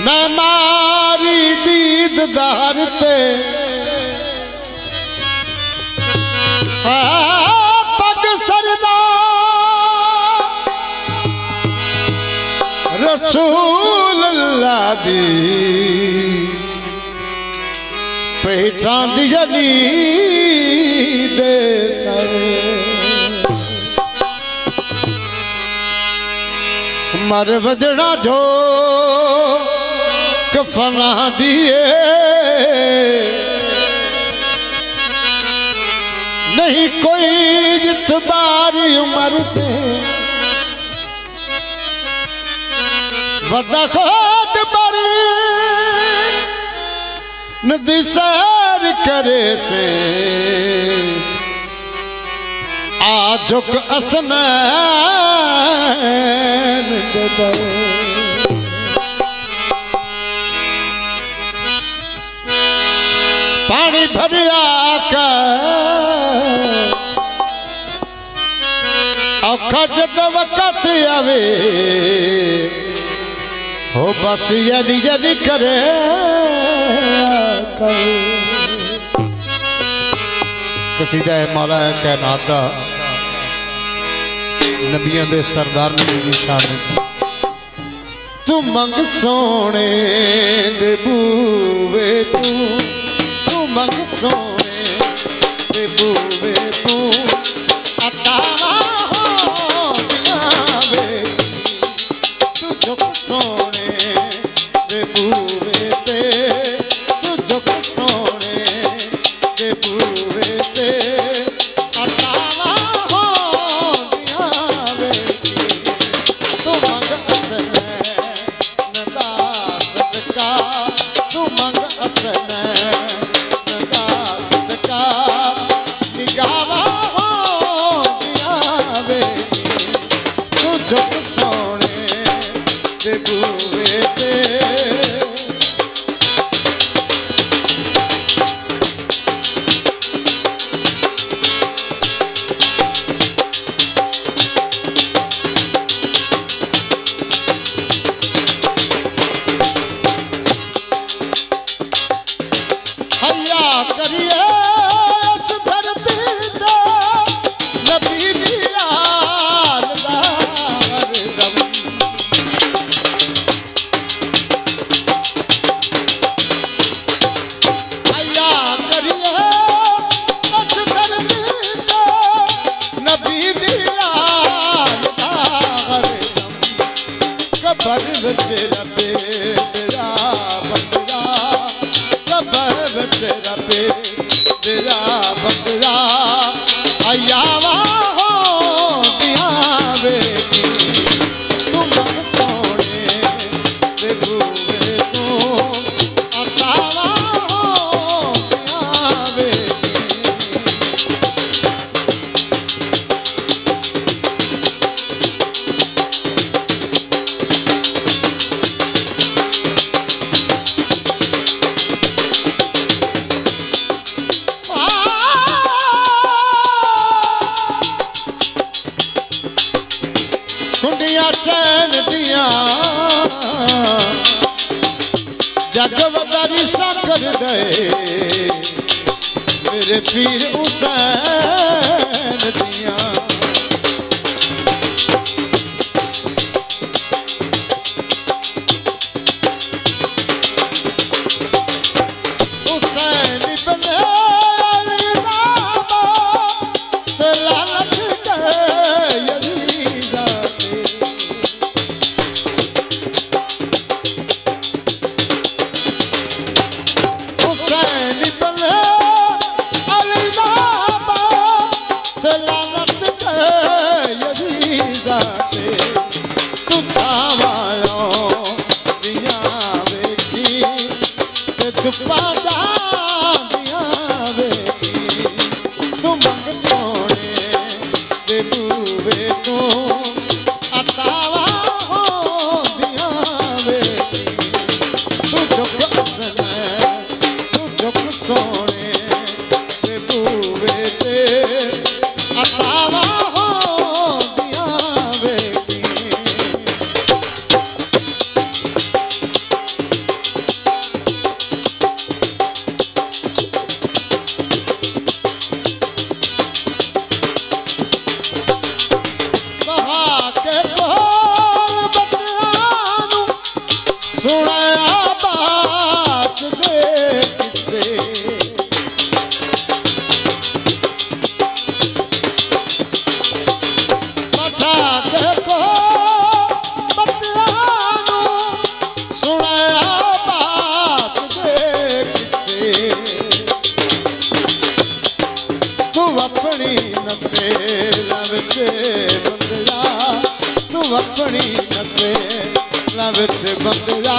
मैं मारी दीद दारते पग सरदा रसूल अल्लाह दी पहचान दी जली दे सारे मर वजड़ा जो कफना दिए नहीं कोई जितबारी उमर पे वदा खुद बरी नदी सैर करे से आजुक असनैन दे पानी भरिया कर औखा जद वक़्त आवे हो बस यदि यदि करे कसीदा है मौला कायनात दा नबियां दे सरदार नबी दी शान तू मंग सोने दे बूवे तू मंग सोने दे बूवे तू अतावा हो दिया वे तू झुक सोने दे बूवे ते तू झुक सोने दे बूवे ते अतावा हो दिया वे तू मंग असने नदा सदका तू मंग असने झुक सोने दे बूवे ते हया करिए इस धरती ते नबी दी कबर बच रबे तेरा बंदरा कबर बच रबे तेरा बंदरा आयावा हो दिया बेटी तू मन सोने दे बूवे तू अतावा हो दिया बेटी कुंडिया चैन दिया जग वदारी सा कर दे मेरे पीर हुसैन दिया हुसैन बने अली बाबा ते लालच हुसैन बने अली बाबा सुनाया बास दे किसे मठा के को बच्चानू सुनाया बास दे किसे तू अपनी नसेल विच बंदिया तू अपनी नसेल विच बंदिया